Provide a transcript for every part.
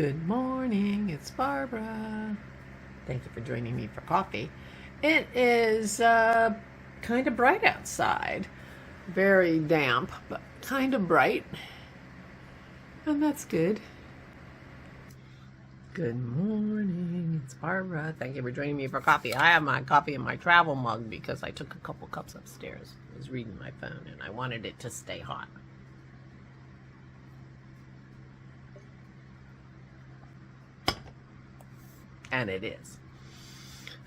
Good morning, it's Barbara. Thank you for joining me for coffee. It is kind of bright outside. Very damp, but kind of bright. And that's good. Good morning, it's Barbara. Thank you for joining me for coffee. I have my coffee in my travel mug because I took a couple cups upstairs. I was reading my phone and I wanted it to stay hot. And it is.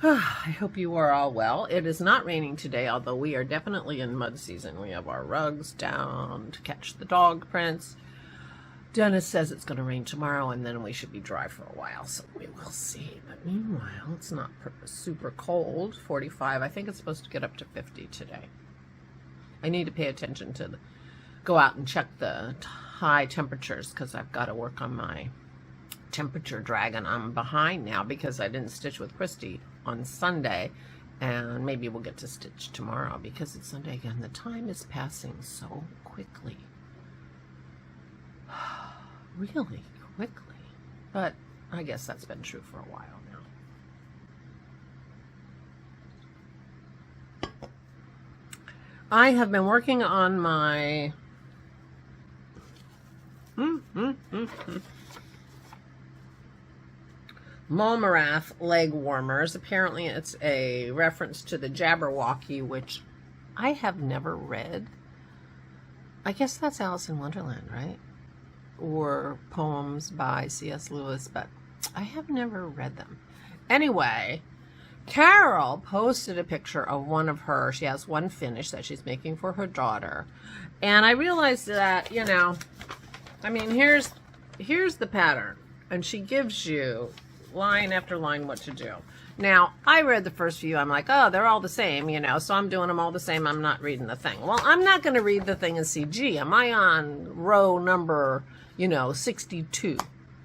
I hope you are all well. It is not raining today, although we are definitely in mud season. We have our rugs down to catch the dog prints. Dennis says it's going to rain tomorrow, and then we should be dry for a while, so we will see. But meanwhile, it's not super cold, 45. I think it's supposed to get up to 50 today. I need to pay attention to go out and check the high temperatures because I've got to work on my temperature dragon. I'm behind now because I didn't stitch with Christy on Sunday, and maybe we'll get to stitch tomorrow because it's Sunday again. The time is passing so quickly. Really quickly. But I guess that's been true for a while now. I have been working on my Mulmarath leg warmers. Apparently it's a reference to the Jabberwocky, which I have never read. I guess that's Alice in Wonderland, right? Or poems by C.S. Lewis, but I have never read them. Anyway, Carol posted a picture of one of her. She has one finished that she's making for her daughter. And I realized that, you know, I mean, here's the pattern. And she gives you line after line what to do. Now, I read the first few. I'm like, oh, they're all the same, you know, so I'm doing them all the same. I'm not reading the thing. Well, I'm not going to read the thing and see, gee, am I on row number, 62?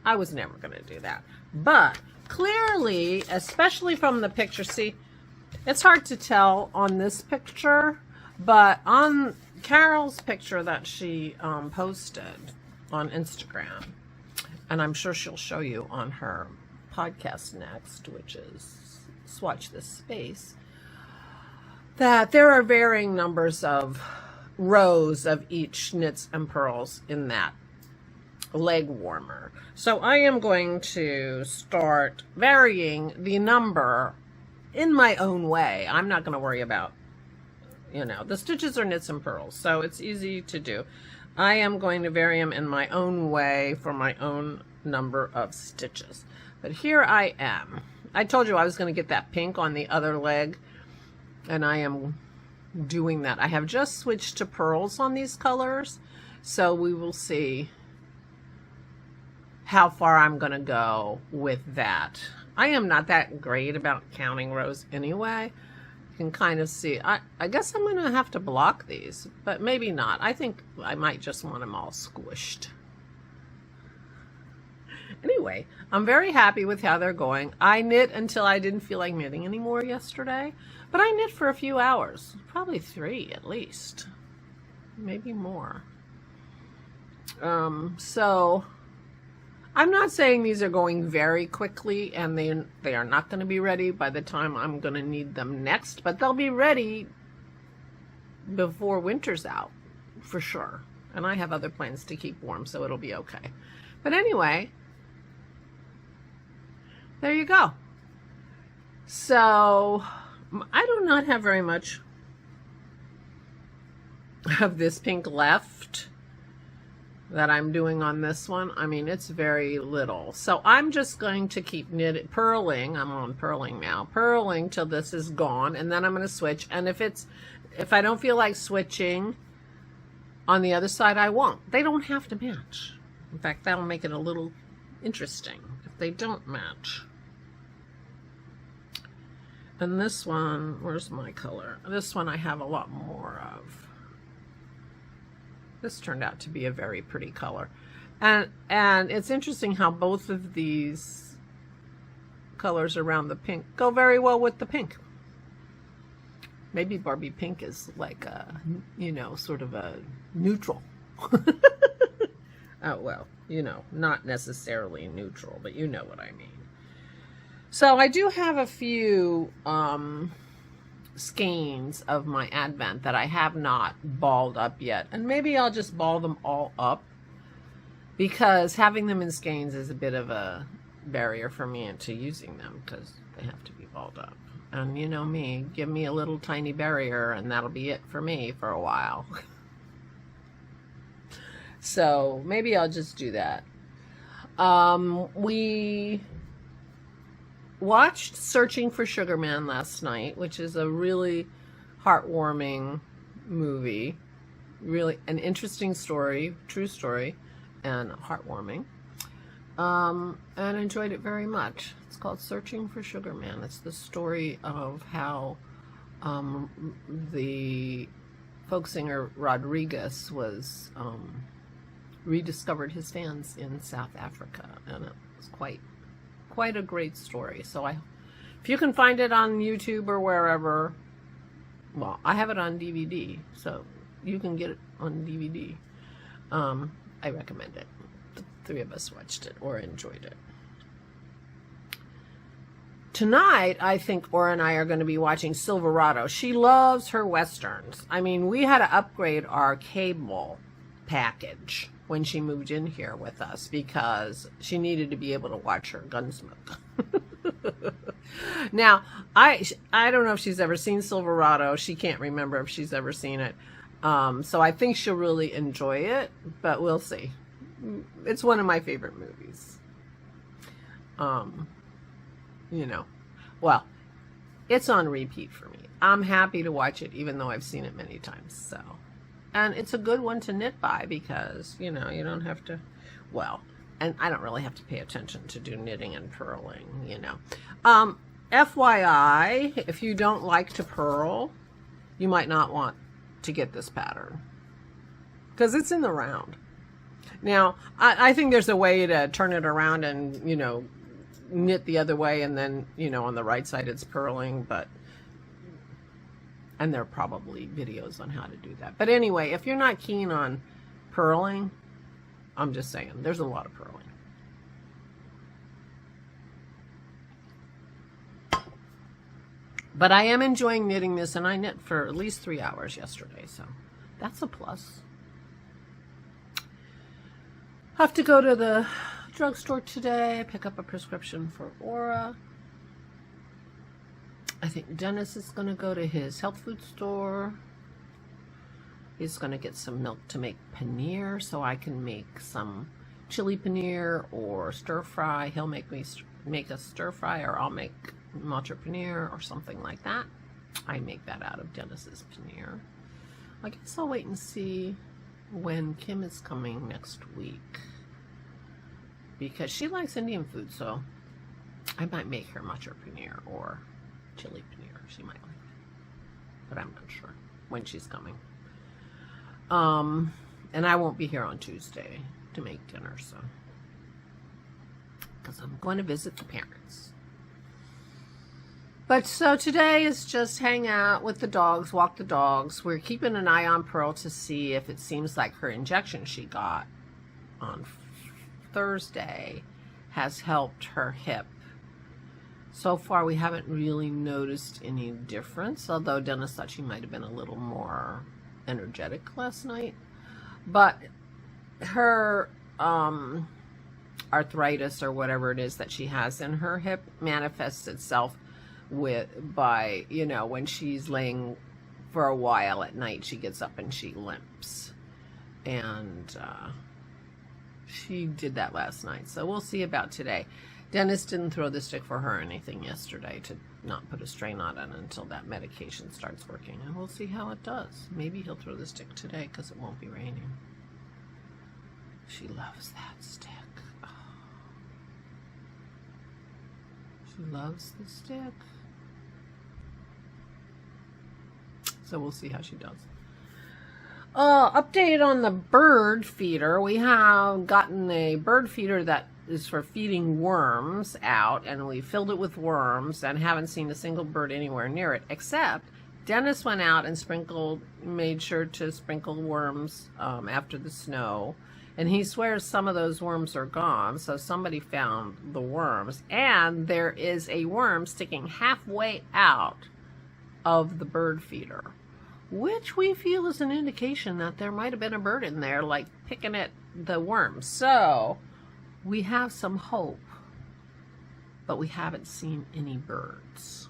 I was never going to do that. But clearly, especially from the picture, see, it's hard to tell on this picture, but on Carol's picture that she posted on Instagram, and I'm sure she'll show you on her podcast next, which is Swatch This Space, that there are varying numbers of rows of each knits and purls in that leg warmer. So I am going to start varying the number in my own way. I'm not going to worry about, the stitches are knits and purls, so it's easy to do. I am going to vary them in my own way for my own number of stitches. But here I am. I told you I was going to get that pink on the other leg, and I am doing that. I have just switched to pearls on these colors, so we will see how far I'm going to go with that. I am not that great about counting rows anyway. You can kind of see. I guess I'm going to have to block these, but maybe not. I think I might just want them all squished. Anyway, I'm very happy with how they're going. I knit until I didn't feel like knitting anymore yesterday, but I knit for a few hours, probably 3 at least, maybe more. So I'm not saying these are going very quickly, and they are not going to be ready by the time I'm going to need them next, but they'll be ready before winter's out for sure. And I have other plans to keep warm, so it'll be okay. But anyway, there you go. So I do not have very much of this pink left that I'm doing on this one. I mean, it's very little. So I'm just going to keep purling. I'm on purling now. Purling till this is gone, and then I'm going to switch. And if I don't feel like switching on the other side, I won't. They don't have to match. In fact, that'll make it a little interesting if they don't match. And this one, where's my color? This one I have a lot more of. This turned out to be a very pretty color. And it's interesting how both of these colors around the pink go very well with the pink. Maybe Barbie pink is like a, sort of a neutral. Well, you know, not necessarily neutral, but you know what I mean. So I do have a few skeins of my Advent that I have not balled up yet. And maybe I'll just ball them all up, because having them in skeins is a bit of a barrier for me into using them, because they have to be balled up. And you know me, give me a little tiny barrier and that'll be it for me for a while. So maybe I'll just do that. We watched Searching for Sugar Man last night, which is a really heartwarming movie. Really an interesting story, true story, and heartwarming. And enjoyed it very much. It's called Searching for Sugar Man. It's the story of how the folk singer Rodriguez was rediscovered his fans in South Africa, and it was quite a great story. So if you can find it on YouTube or wherever, well, I have it on DVD, so you can get it on DVD. I recommend it. The three of us watched it or enjoyed it. Tonight, I think Aura and I are going to be watching Silverado. She loves her Westerns. I mean, we had to upgrade our cable package when she moved in here with us, because she needed to be able to watch her Gunsmoke. Now, I don't know if she's ever seen Silverado. She can't remember if she's ever seen it. So I think she'll really enjoy it, but we'll see. It's one of my favorite movies. You know, well, it's on repeat for me. I'm happy to watch it, even though I've seen it many times. So, and it's a good one to knit by, because, you know, you don't have to, well, and I don't really have to pay attention to do knitting and purling, you know. FYI, if you don't like to purl, you might not want to get this pattern, because it's in the round. Now, I think there's a way to turn it around and, you know, knit the other way, and then, you know, on the right side it's purling, and there are probably videos on how to do that. But anyway, if you're not keen on purling, I'm just saying, there's a lot of purling. But I am enjoying knitting this, and I knit for at least 3 hours yesterday, so that's a plus. I have to go to the drugstore today, pick up a prescription for Aura. I think Dennis is going to go to his health food store. He's going to get some milk to make paneer, so I can make some chili paneer or stir fry. He'll make a stir fry, or I'll make matcha paneer or something like that. I make that out of Dennis's paneer. I guess I'll wait and see when Kim is coming next week, because she likes Indian food, so I might make her matcha paneer or chili paneer. She might like it, but I'm not sure when she's coming. And I won't be here on Tuesday to make dinner, so, because I'm going to visit the parents. But so today is just hang out with the dogs, walk the dogs. We're keeping an eye on Pearl to see if it seems like her injection she got on Thursday has helped her hip. So far, we haven't really noticed any difference, although Dennis thought she might have been a little more energetic last night. But her arthritis, or whatever it is that she has in her hip, manifests itself by, you know, when she's laying for a while at night, she gets up and she limps. And she did that last night. So we'll see about today. Dennis didn't throw the stick for her or anything yesterday to not put a strain on it until that medication starts working. And we'll see how it does. Maybe he'll throw the stick today because it won't be raining. She loves that stick. Oh. She loves the stick. So we'll see how she does. Update on the bird feeder. We have gotten a bird feeder that is for feeding worms out, and we filled it with worms and haven't seen a single bird anywhere near it, except Dennis went out and made sure to sprinkle worms after the snow, And he swears some of those worms are gone, so somebody found the worms. And there is a worm sticking halfway out of the bird feeder, which we feel is an indication that there might have been a bird in there, like picking at the worms. So we have some hope, but we haven't seen any birds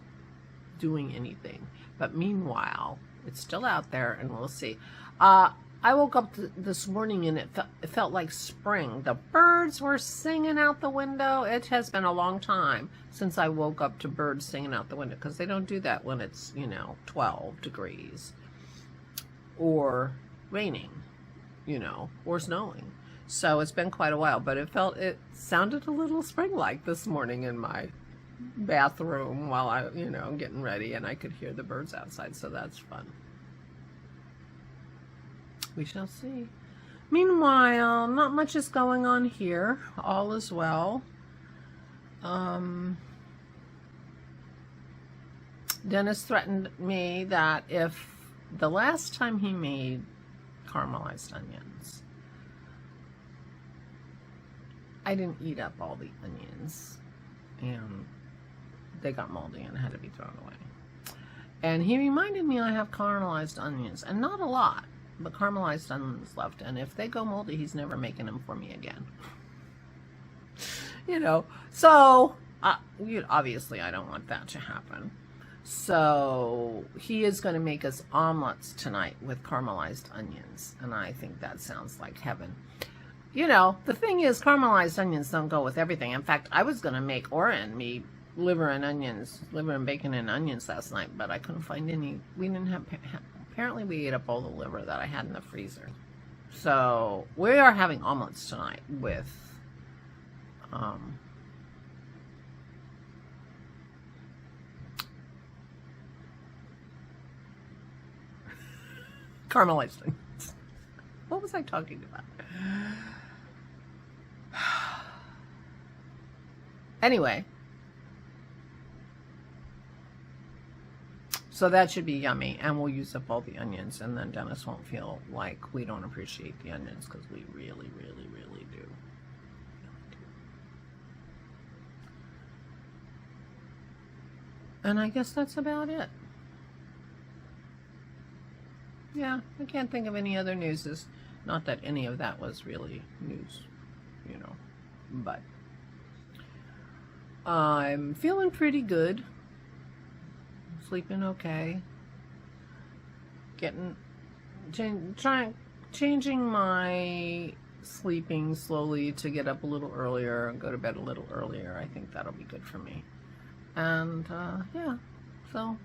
doing anything. But meanwhile, it's still out there, and we'll see. I woke up this morning and it felt like spring. The birds were singing out the window. It has been a long time since I woke up to birds singing out the window, because they don't do that when it's, 12 degrees or raining, or snowing. So it's been quite a while, but it sounded a little spring-like this morning in my bathroom while I, getting ready, and I could hear the birds outside, so that's fun. We shall see. Meanwhile, not much is going on here. All is well. Dennis threatened me that if the last time he made caramelized onions, I didn't eat up all the onions, and they got moldy and had to be thrown away. And he reminded me I have caramelized onions, and not a lot, but caramelized onions left, and if they go moldy, he's never making them for me again. So obviously I don't want that to happen. So he is going to make us omelets tonight with caramelized onions, and I think that sounds like heaven. The thing is, caramelized onions don't go with everything. In fact, I was going to make me liver and bacon and onions last night, but I couldn't find any. We didn't have. Apparently we ate up all the liver that I had in the freezer. So we are having omelets tonight with caramelized onions. What was I talking about? Anyway. So that should be yummy, and we'll use up all the onions, and then Dennis won't feel like we don't appreciate the onions, because we really, really, really do. And I guess that's about it. Yeah, I can't think of any other news. Not that any of that was really news, but I'm feeling pretty good. Sleeping okay. Changing my sleeping slowly to get up a little earlier and go to bed a little earlier. I think that'll be good for me. And yeah, so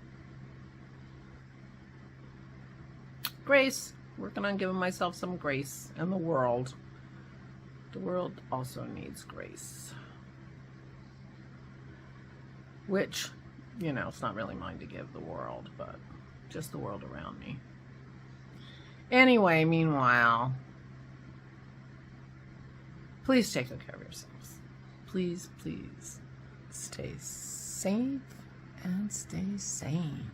grace. Working on giving myself some grace, and the world. The world also needs grace. Which, it's not really mine to give the world, but just the world around me. Anyway, meanwhile, please take good care of yourselves. Please, please stay safe and stay sane.